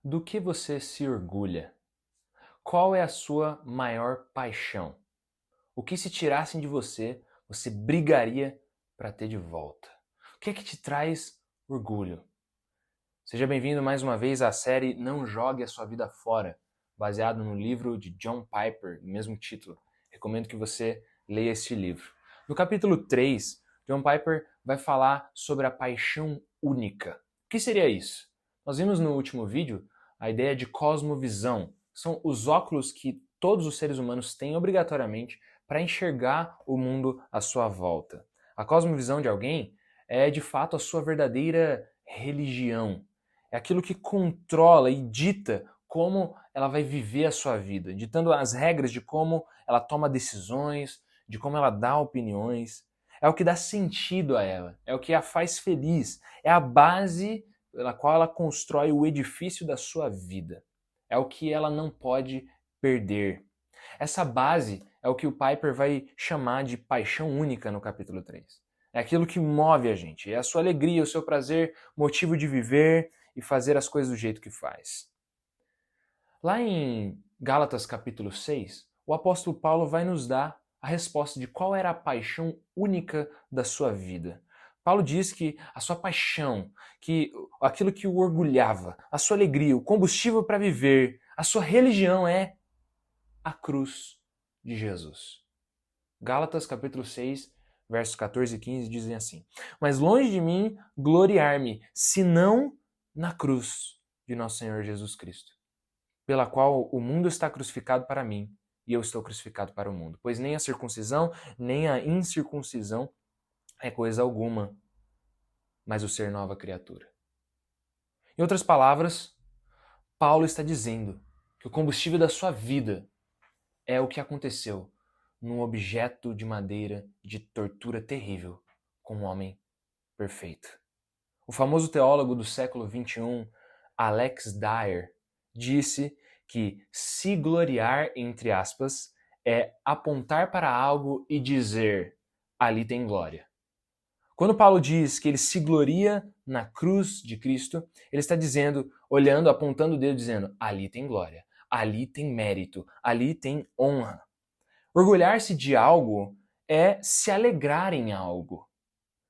Do que você se orgulha? Qual é a sua maior paixão? O que se tirassem de você, você brigaria para ter de volta? O que é que te traz orgulho? Seja bem-vindo mais uma vez à série Não Jogue a Sua Vida Fora, baseado no livro de John Piper, mesmo título. Recomendo que você leia este livro. No capítulo 3, John Piper vai falar sobre a paixão única. O que seria isso? Nós vimos no último vídeo a ideia de cosmovisão. São os óculos que todos os seres humanos têm obrigatoriamente para enxergar o mundo à sua volta. A cosmovisão de alguém é, de fato, a sua verdadeira religião. É aquilo que controla e dita como ela vai viver a sua vida, ditando as regras de como ela toma decisões, de como ela dá opiniões. É o que dá sentido a ela, é o que a faz feliz, é a base pela qual ela constrói o edifício da sua vida. É o que ela não pode perder. Essa base é o que o Piper vai chamar de paixão única no capítulo 3. É aquilo que move a gente, é a sua alegria, o seu prazer, motivo de viver e fazer as coisas do jeito que faz. Lá em Gálatas capítulo 6, o apóstolo Paulo vai nos dar a resposta de qual era a paixão única da sua vida. Paulo diz que a sua paixão, que aquilo que o orgulhava, a sua alegria, o combustível para viver, a sua religião é a cruz de Jesus. Gálatas capítulo 6, versos 14 e 15 dizem assim: Mas longe de mim gloriar-me, senão na cruz de nosso Senhor Jesus Cristo, pela qual o mundo está crucificado para mim e eu estou crucificado para o mundo. Pois nem a circuncisão, nem a incircuncisão é coisa alguma, mas o ser nova criatura. Em outras palavras, Paulo está dizendo que o combustível da sua vida é o que aconteceu num objeto de madeira de tortura terrível com um homem perfeito. O famoso teólogo do século XXI, Alex Dyer, disse que se gloriar, entre aspas, é apontar para algo e dizer, ali tem glória. Quando Paulo diz que ele se gloria na cruz de Cristo, ele está dizendo, olhando, apontando o dedo, dizendo, ali tem glória, ali tem mérito, ali tem honra. Orgulhar-se de algo é se alegrar em algo.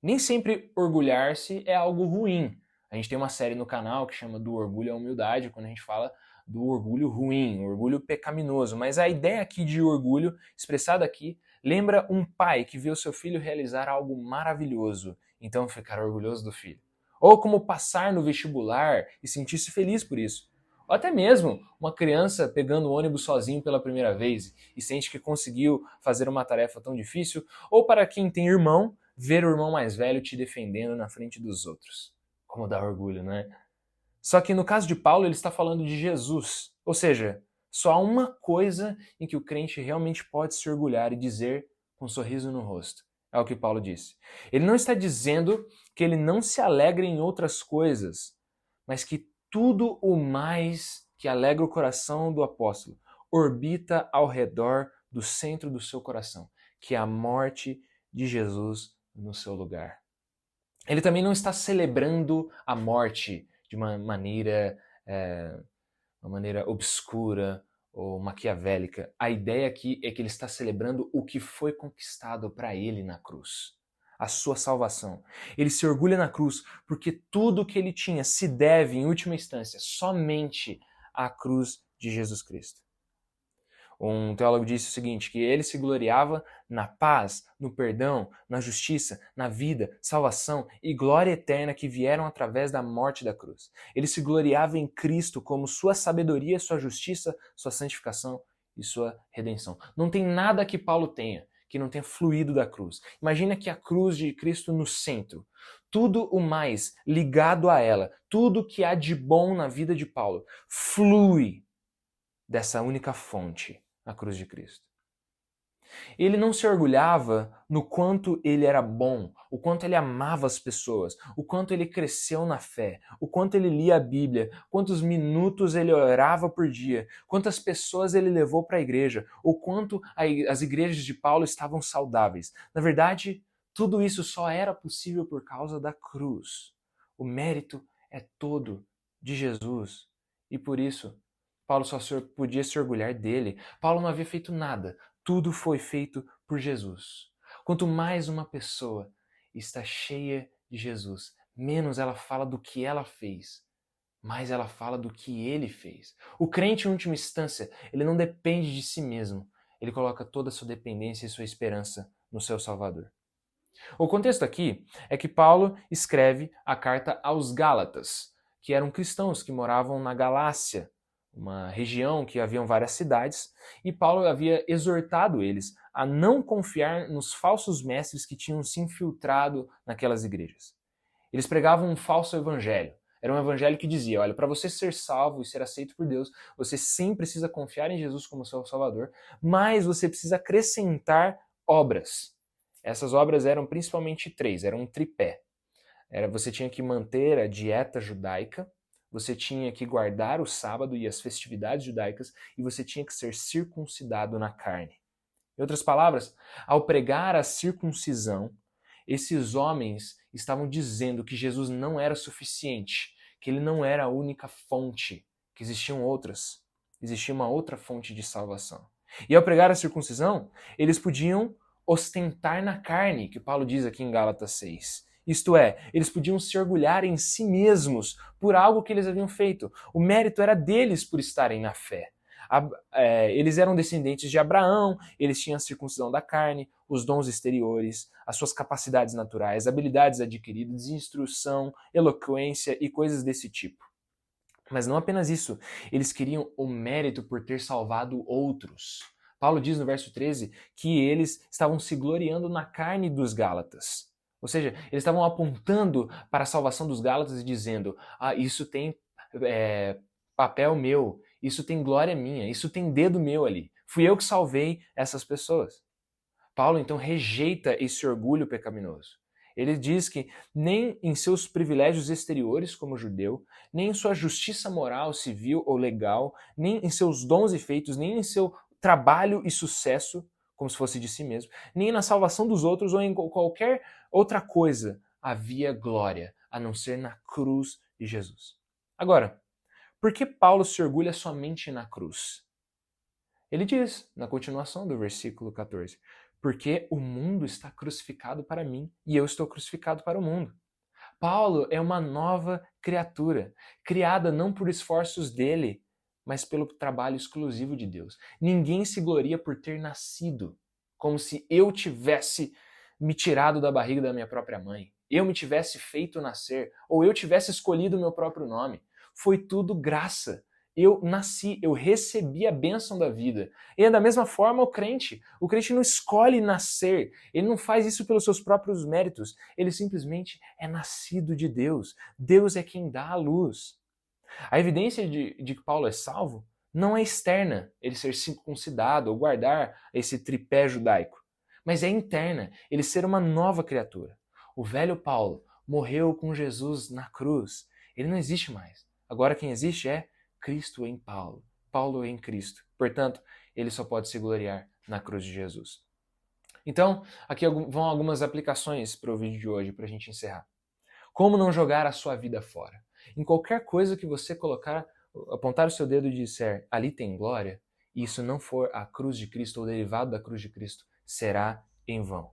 Nem sempre orgulhar-se é algo ruim. A gente tem uma série no canal que chama Do Orgulho à Humildade, quando a gente fala do orgulho ruim, o orgulho pecaminoso. Mas a ideia aqui de orgulho, expressada aqui, lembra um pai que vê o seu filho realizar algo maravilhoso, então ficar orgulhoso do filho. Ou como passar no vestibular e sentir-se feliz por isso. Ou até mesmo uma criança pegando o ônibus sozinho pela primeira vez e sente que conseguiu fazer uma tarefa tão difícil. Ou para quem tem irmão, ver o irmão mais velho te defendendo na frente dos outros. Como dá orgulho, né? Só que no caso de Paulo, ele está falando de Jesus. Ou seja, só há uma coisa em que o crente realmente pode se orgulhar e dizer com um sorriso no rosto. É o que Paulo disse. Ele não está dizendo que ele não se alegra em outras coisas, mas que tudo o mais que alegra o coração do apóstolo orbita ao redor do centro do seu coração, que é a morte de Jesus no seu lugar. Ele também não está celebrando a morte de uma maneira obscura ou maquiavélica. A ideia aqui é que ele está celebrando o que foi conquistado para ele na cruz, a sua salvação. Ele se orgulha na cruz porque tudo que ele tinha se deve, em última instância, somente à cruz de Jesus Cristo. Um teólogo disse o seguinte, que ele se gloriava na paz, no perdão, na justiça, na vida, salvação e glória eterna que vieram através da morte da cruz. Ele se gloriava em Cristo como sua sabedoria, sua justiça, sua santificação e sua redenção. Não tem nada que Paulo tenha que não tenha fluído da cruz. Imagina que a cruz de Cristo no centro. Tudo o mais ligado a ela, tudo que há de bom na vida de Paulo, flui dessa única fonte, a cruz de Cristo. Ele não se orgulhava no quanto ele era bom, o quanto ele amava as pessoas, o quanto ele cresceu na fé, o quanto ele lia a Bíblia, quantos minutos ele orava por dia, quantas pessoas ele levou para a igreja, o quanto as igrejas de Paulo estavam saudáveis. Na verdade, tudo isso só era possível por causa da cruz. O mérito é todo de Jesus E por isso, Paulo só podia se orgulhar dele. Paulo não havia feito nada. Tudo foi feito por Jesus. Quanto mais uma pessoa está cheia de Jesus, menos ela fala do que ela fez, mais ela fala do que ele fez. O crente, em última instância, ele não depende de si mesmo. Ele coloca toda a sua dependência e sua esperança no seu Salvador. O contexto aqui é que Paulo escreve a carta aos Gálatas, que eram cristãos que moravam na Galácia, uma região que haviam várias cidades, e Paulo havia exortado eles a não confiar nos falsos mestres que tinham se infiltrado naquelas igrejas. Eles pregavam um falso evangelho. Era um evangelho que dizia, olha, para você ser salvo e ser aceito por Deus, você sim precisa confiar em Jesus como seu Salvador, mas você precisa acrescentar obras. Essas obras eram principalmente três, eram um tripé. Você tinha que manter a dieta judaica, você tinha que guardar o sábado e as festividades judaicas, e você tinha que ser circuncidado na carne. Em outras palavras, ao pregar a circuncisão, esses homens estavam dizendo que Jesus não era suficiente, que ele não era a única fonte, que existiam outras. Existia uma outra fonte de salvação. E ao pregar a circuncisão, eles podiam ostentar na carne, que Paulo diz aqui em Gálatas 6. Isto é, eles podiam se orgulhar em si mesmos por algo que eles haviam feito. O mérito era deles por estarem na fé. Eles eram descendentes de Abraão, eles tinham a circuncisão da carne, os dons exteriores, as suas capacidades naturais, habilidades adquiridas, instrução, eloquência e coisas desse tipo. Mas não apenas isso, eles queriam o mérito por ter salvado outros. Paulo diz no verso 13 que eles estavam se gloriando na carne dos Gálatas. Ou seja, eles estavam apontando para a salvação dos Gálatas e dizendo, isso tem papel meu, isso tem glória minha, isso tem dedo meu ali. Fui eu que salvei essas pessoas. Paulo então rejeita esse orgulho pecaminoso. Ele diz que nem em seus privilégios exteriores como judeu, nem em sua justiça moral, civil ou legal, nem em seus dons e feitos, nem em seu trabalho e sucesso, como se fosse de si mesmo, nem na salvação dos outros ou em qualquer outra coisa havia glória, a não ser na cruz de Jesus. Agora, por que Paulo se orgulha somente na cruz? Ele diz, na continuação do versículo 14, porque o mundo está crucificado para mim e eu estou crucificado para o mundo. Paulo é uma nova criatura, criada não por esforços dele, mas pelo trabalho exclusivo de Deus. Ninguém se gloria por ter nascido, como se eu tivesse me tirado da barriga da minha própria mãe, eu me tivesse feito nascer, ou eu tivesse escolhido o meu próprio nome. Foi tudo graça. Eu nasci, eu recebi a bênção da vida. E é da mesma forma o crente não escolhe nascer, ele não faz isso pelos seus próprios méritos, ele simplesmente é nascido de Deus. Deus é quem dá a luz. A evidência de que Paulo é salvo não é externa, ele ser circuncidado ou guardar esse tripé judaico, mas é interna, ele ser uma nova criatura. O velho Paulo morreu com Jesus na cruz, ele não existe mais. Agora quem existe é Cristo em Paulo, Paulo em Cristo. Portanto, ele só pode se gloriar na cruz de Jesus. Então, aqui vão algumas aplicações para o vídeo de hoje, para a gente encerrar. Como não jogar a sua vida fora? Em qualquer coisa que você apontar o seu dedo e disser, ali tem glória, e isso não for a cruz de Cristo ou derivado da cruz de Cristo, será em vão.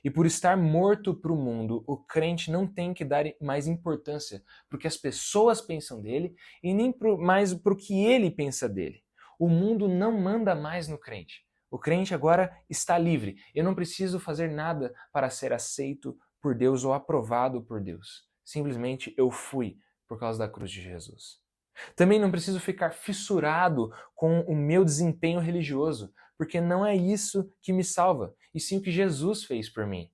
E por estar morto para o mundo, o crente não tem que dar mais importância para o que as pessoas pensam dele e nem mais para o que ele pensa dele. O mundo não manda mais no crente. O crente agora está livre. Eu não preciso fazer nada para ser aceito por Deus ou aprovado por Deus. Simplesmente eu fui por causa da cruz de Jesus. Também não preciso ficar fissurado com o meu desempenho religioso, porque não é isso que me salva, e sim o que Jesus fez por mim.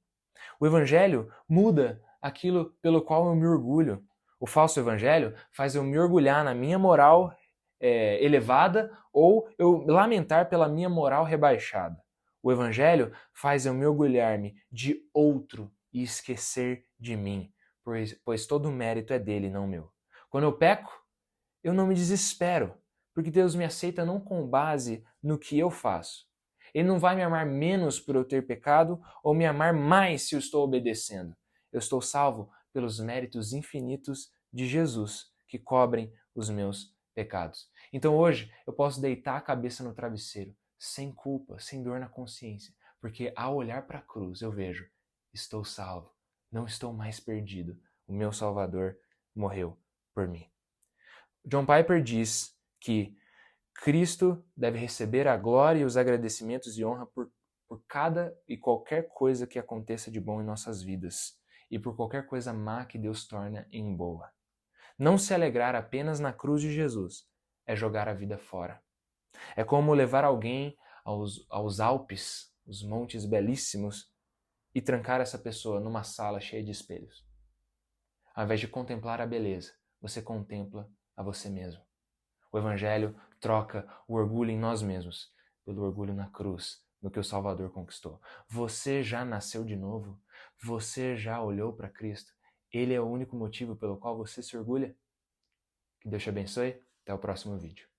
O evangelho muda aquilo pelo qual eu me orgulho. O falso evangelho faz eu me orgulhar na minha moral elevada ou eu lamentar pela minha moral rebaixada. O evangelho faz eu me orgulhar-me de outro e esquecer de mim, pois todo o mérito é dele, não meu. Quando eu peco, eu não me desespero, porque Deus me aceita não com base no que eu faço. Ele não vai me amar menos por eu ter pecado ou me amar mais se eu estou obedecendo. Eu estou salvo pelos méritos infinitos de Jesus que cobrem os meus pecados. Então hoje eu posso deitar a cabeça no travesseiro, sem culpa, sem dor na consciência, porque ao olhar para a cruz eu vejo, estou salvo, não estou mais perdido, o meu Salvador morreu por mim. John Piper diz que Cristo deve receber a glória e os agradecimentos e honra por cada e qualquer coisa que aconteça de bom em nossas vidas e por qualquer coisa má que Deus torna em boa. Não se alegrar apenas na cruz de Jesus é jogar a vida fora. É como levar alguém aos Alpes, os montes belíssimos, e trancar essa pessoa numa sala cheia de espelhos. Ao invés de contemplar a beleza, você contempla a você mesmo. O Evangelho troca o orgulho em nós mesmos pelo orgulho na cruz, no que o Salvador conquistou. Você já nasceu de novo? Você já olhou para Cristo? Ele é o único motivo pelo qual você se orgulha? Que Deus te abençoe. Até o próximo vídeo.